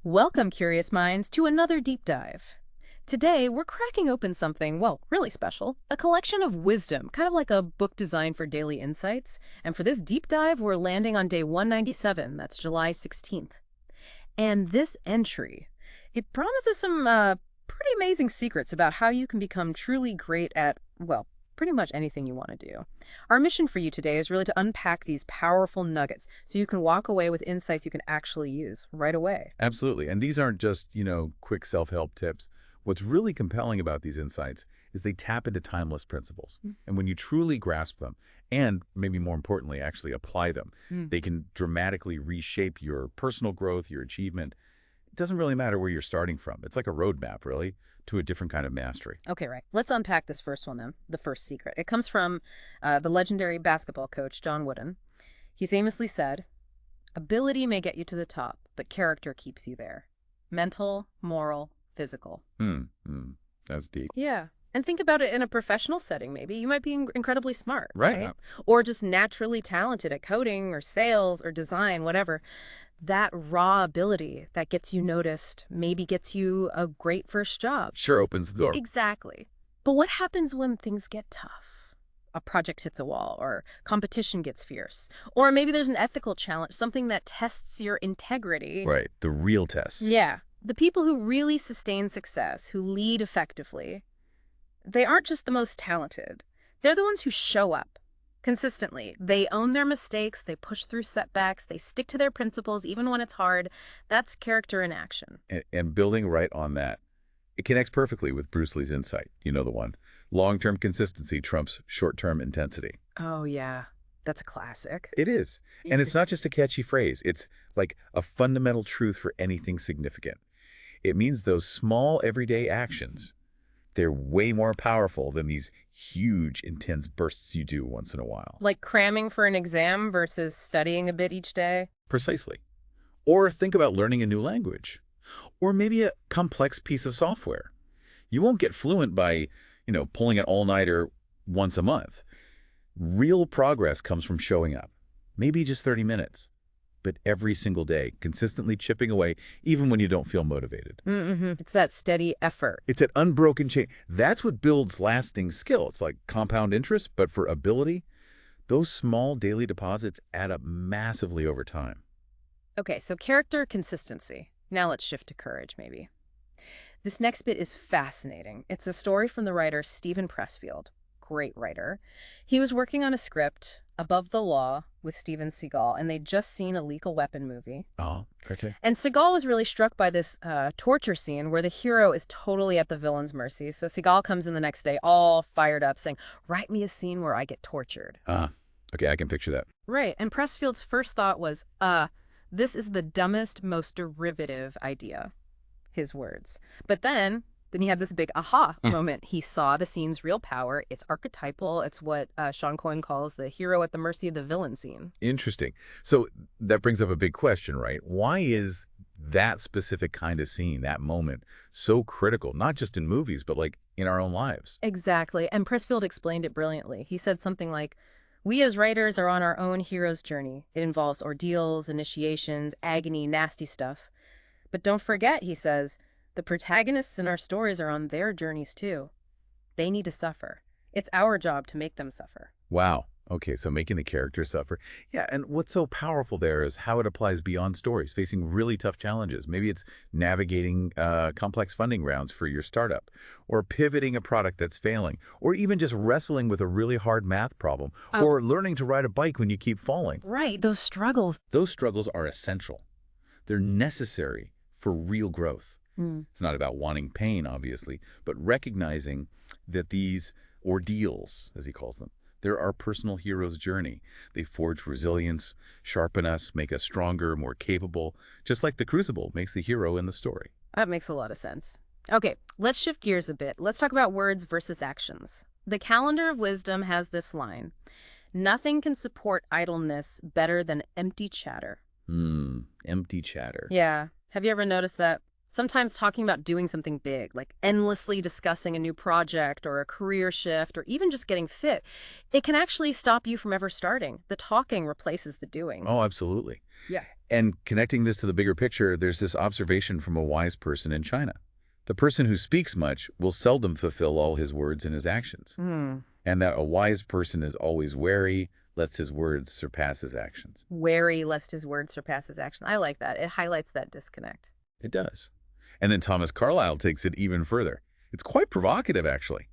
Welcome, curious minds, to another deep dive. Today, we're cracking open something, well, really special, a collection of wisdom, kind of like a book designed for daily insights. And for this deep dive, we're landing on day 197, that's July 16th. And this entry, it promises some pretty amazing secrets about how you can become truly great at, well, pretty much anything you want to do. Our mission for you today is really to unpack these powerful nuggets so you can walk away with insights you can actually use right away. Absolutely. And these aren't just, quick self-help tips. What's really compelling about these insights is they tap into timeless principles. And when you truly grasp them, and maybe more importantly, actually apply them, Mm. they can dramatically reshape your personal growth, your achievement. It doesn't really matter where you're starting from. It's like a roadmap, really, to a different kind of mastery. Okay, right. Let's unpack this first one then, the first secret. It comes from the legendary basketball coach, John Wooden. He famously said, ability may get you to the top, but character keeps you there. Mental, moral, physical. That's deep. Yeah. And think about it in a professional setting, maybe. You might be incredibly smart, Right. right? Or just naturally talented at coding or sales or design, whatever. That raw ability that gets you noticed maybe gets you a great first job. Sure opens the door. Exactly. But what happens when things get tough? A project hits a wall, or competition gets fierce, or maybe there's an ethical challenge, something that tests your integrity. Right. The real test. Yeah. The people who really sustain success, who lead effectively, they aren't just the most talented. They're the ones who show up consistently. They own their mistakes, they push through setbacks, they stick to their principles even when it's hard. That's character in action. And building right on that, it connects perfectly with Bruce Lee's insight. You know the one. Long-term consistency trumps short-term intensity. Oh, yeah. That's a classic. It is. And it's not just a catchy phrase. It's like a fundamental truth for anything significant. It means those small everyday actions, they're way more powerful than these huge, intense bursts you do once in a while. Like cramming for an exam versus studying a bit each day. Precisely. Or think about learning a new language. Or maybe a complex piece of software. You won't get fluent by, pulling an all-nighter once a month. Real progress comes from showing up. Maybe just 30 minutes. But every single day, consistently chipping away, even when you don't feel motivated. It's that steady effort. It's an unbroken chain. That's what builds lasting skill. It's like compound interest, but for ability, those small daily deposits add up massively over time. Okay, so character consistency. Now let's shift to courage, maybe. This next bit is fascinating. It's a story from the writer Stephen Pressfield. Great writer. He was working on a script, Above the Law, with Steven Seagal, and they'd just seen a Lethal Weapon movie. Oh, okay. And Seagal was really struck by this torture scene where the hero is totally at the villain's mercy. So Seagal comes in the next day all fired up saying, write me a scene where I get tortured. Okay, I can picture that. Right. And Pressfield's first thought was, this is the dumbest, most derivative idea. His words. But then he had this big aha moment. He saw the scene's real power. It's archetypal. It's what Sean Cohen calls the hero at the mercy of the villain scene. Interesting. So that brings up a big question, right? Why is that specific kind of scene, that moment, so critical, not just in movies, but like in our own lives? Exactly. And Pressfield explained it brilliantly. He said something like, we as writers are on our own hero's journey. It involves ordeals, initiations, agony, nasty stuff. But don't forget, he says, the protagonists in our stories are on their journeys too. They need to suffer. It's our job to make them suffer. Wow. Okay, so making the characters suffer. Yeah, and what's so powerful there is how it applies beyond stories, facing really tough challenges. Maybe it's navigating complex funding rounds for your startup, or pivoting a product that's failing, or even just wrestling with a really hard math problem, or learning to ride a bike when you keep falling. Right, those struggles. Those struggles are essential. They're necessary for real growth. It's not about wanting pain, obviously, but recognizing that these ordeals, as he calls them, they're our personal hero's journey. They forge resilience, sharpen us, make us stronger, more capable, just like the crucible makes the hero in the story. That makes a lot of sense. Okay, let's shift gears a bit. Let's talk about words versus actions. The Calendar of Wisdom has this line, nothing can support idleness better than empty chatter. Empty chatter. Yeah. Have you ever noticed that? Sometimes talking about doing something big, like endlessly discussing a new project or a career shift or even just getting fit, it can actually stop you from ever starting. The talking replaces the doing. Oh, absolutely. Yeah. And connecting this to the bigger picture, there's this observation from a wise person in China. The person who speaks much will seldom fulfill all his words and his actions. And that a wise person is always wary, lest his words surpass his actions. Wary lest his words surpass his action. I like that. It highlights that disconnect. It does. And then Thomas Carlyle takes it even further. It's quite provocative, actually.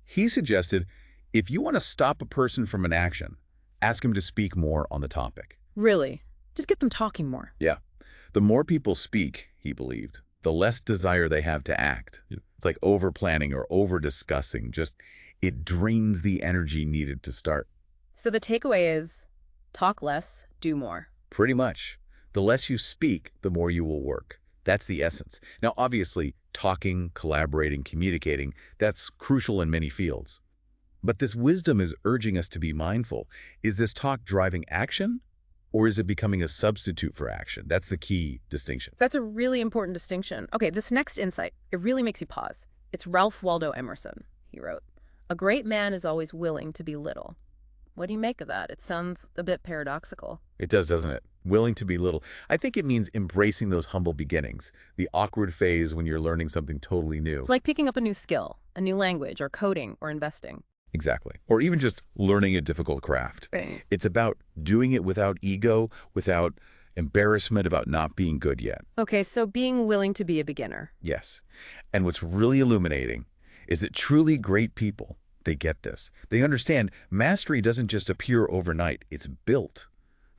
He suggested, if you want to stop a person from an action, ask him to speak more on the topic. Really? Just get them talking more. Yeah. The more people speak, he believed, the less desire they have to act. It's like over-planning or over-discussing. Just, it drains the energy needed to start. So the takeaway is, talk less, do more. Pretty much. The less you speak, the more you will work. That's the essence. Now, obviously, talking, collaborating, communicating, that's crucial in many fields. But this wisdom is urging us to be mindful. Is this talk driving action, or is it becoming a substitute for action? That's the key distinction. That's a really important distinction. Okay, this next insight, it really makes you pause. It's Ralph Waldo Emerson. He wrote, "A great man is always willing to be little." What do you make of that? It sounds a bit paradoxical. It does, doesn't it? Willing to be little. I think it means embracing those humble beginnings, the awkward phase when you're learning something totally new. It's like picking up a new skill, a new language, or coding, or investing. Exactly. Or even just learning a difficult craft. It's about doing it without ego, without embarrassment about not being good yet. Okay, so being willing to be a beginner. Yes. And what's really illuminating is that truly great people, they get this. They understand mastery doesn't just appear overnight. It's built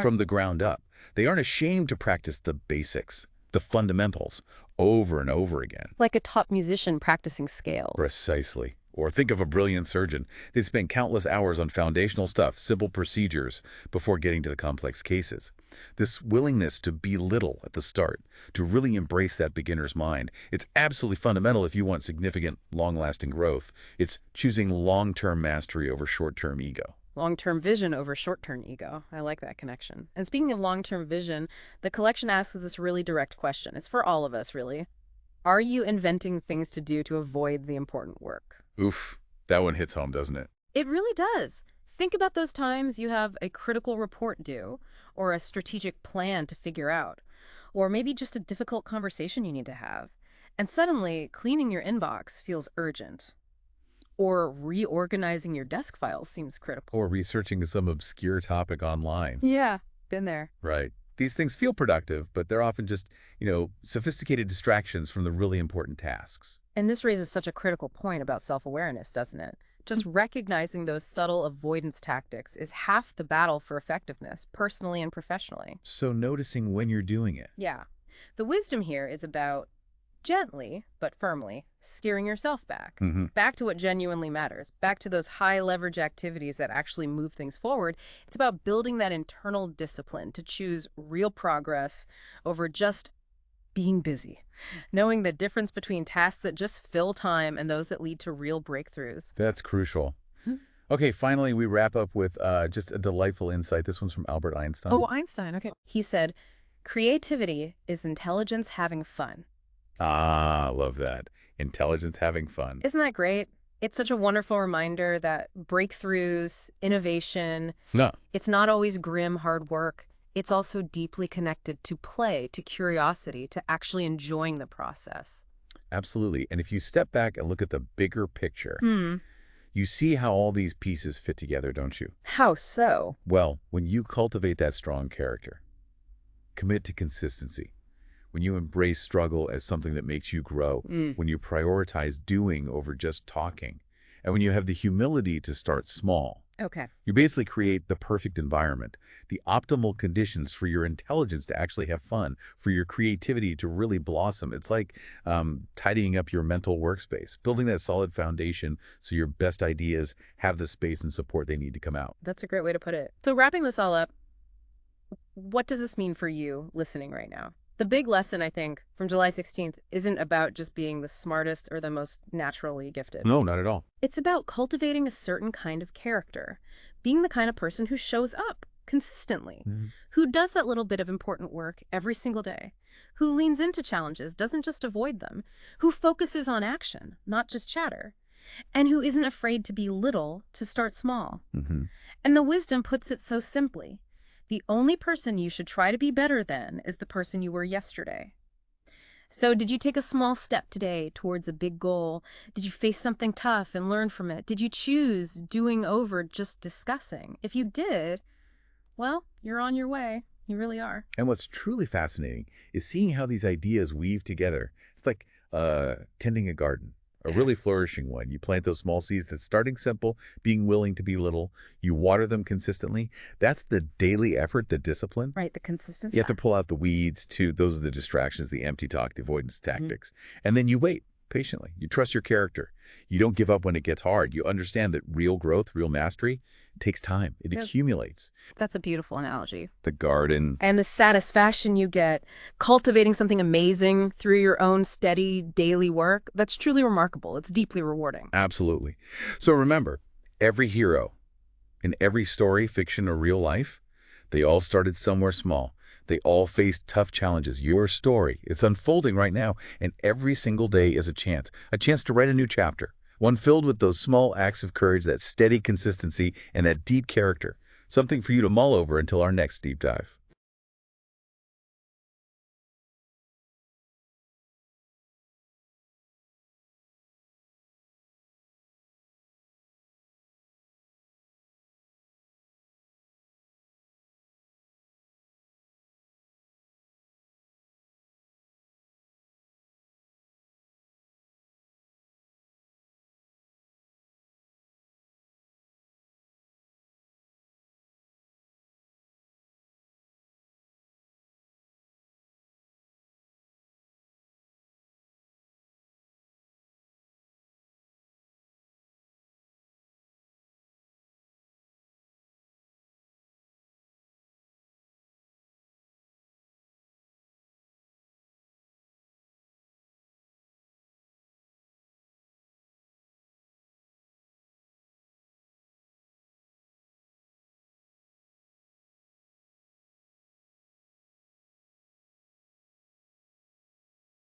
from the ground up. They aren't ashamed to practice the basics, the fundamentals, over and over again. Like a top musician practicing scales. Precisely. Or think of a brilliant surgeon. They spend countless hours on foundational stuff, simple procedures, before getting to the complex cases. This willingness to be little at the start, to really embrace that beginner's mind, it's absolutely fundamental if you want significant, long-lasting growth. It's choosing long-term mastery over short-term ego. Long-term vision over short-term ego. I like that connection. And speaking of long-term vision, the collection asks us this really direct question. It's for all of us, really. Are you inventing things to do to avoid the important work? Oof, that one hits home, doesn't it? It really does. Think about those times you have a critical report due, or a strategic plan to figure out, or maybe just a difficult conversation you need to have. And suddenly, cleaning your inbox feels urgent. Or reorganizing your desk files seems critical. Or researching some obscure topic online. Yeah, been there. Right. These things feel productive, but they're often just, sophisticated distractions from the really important tasks. And this raises such a critical point about self-awareness, doesn't it? Just recognizing those subtle avoidance tactics is half the battle for effectiveness, personally and professionally. So noticing when you're doing it. Yeah. The wisdom here is about gently, but firmly, steering yourself back. Back to what genuinely matters. Back to those high-leverage activities that actually move things forward. It's about building that internal discipline to choose real progress over just being busy. Knowing the difference between tasks that just fill time and those that lead to real breakthroughs. That's crucial. Okay, finally, we wrap up with just a delightful insight. This one's from Albert Einstein. Oh, Einstein, okay. He said, "Creativity is intelligence having fun." Ah, love that. Intelligence having fun. Isn't that great? It's such a wonderful reminder that breakthroughs, innovation, No. it's not always grim hard work. It's also deeply connected to play, to curiosity, to actually enjoying the process. Absolutely. And if you step back and look at the bigger picture, you see how all these pieces fit together, don't you? How so? Well, when you cultivate that strong character, commit to consistency, when you embrace struggle as something that makes you grow, when you prioritize doing over just talking, and when you have the humility to start small, Okay. you basically create the perfect environment, the optimal conditions for your intelligence to actually have fun, for your creativity to really blossom. It's like tidying up your mental workspace, building that solid foundation so your best ideas have the space and support they need to come out. That's a great way to put it. So wrapping this all up, what does this mean for you listening right now? The big lesson, I think, from July 16th isn't about just being the smartest or the most naturally gifted. No, not at all. It's about cultivating a certain kind of character, being the kind of person who shows up consistently, who does that little bit of important work every single day, who leans into challenges, doesn't just avoid them, who focuses on action, not just chatter, and who isn't afraid to be little, to start small. And the wisdom puts it so simply. The only person you should try to be better than is the person you were yesterday. So, did you take a small step today towards a big goal? Did you face something tough and learn from it? Did you choose doing over just discussing? If you did, well, you're on your way. You really are. And what's truly fascinating is seeing how these ideas weave together. It's like tending a garden, a really flourishing one. You plant those small seeds that's starting simple, being willing to be little. You water them consistently. That's the daily effort, the discipline. Right, the consistency. You have to pull out the weeds too. Those are the distractions, the empty talk, the avoidance tactics. And then you wait patiently. You trust your character. You don't give up when it gets hard. You understand that real growth, real mastery takes time. It accumulates. That's a beautiful analogy. The garden. And the satisfaction you get cultivating something amazing through your own steady daily work, that's truly remarkable. It's deeply rewarding. Absolutely. So remember, every hero in every story, fiction or real life, they all started somewhere small. They all faced tough challenges. Your story, it's unfolding right now, and every single day is a chance to write a new chapter, one filled with those small acts of courage, that steady consistency, and that deep character, something for you to mull over until our next deep dive.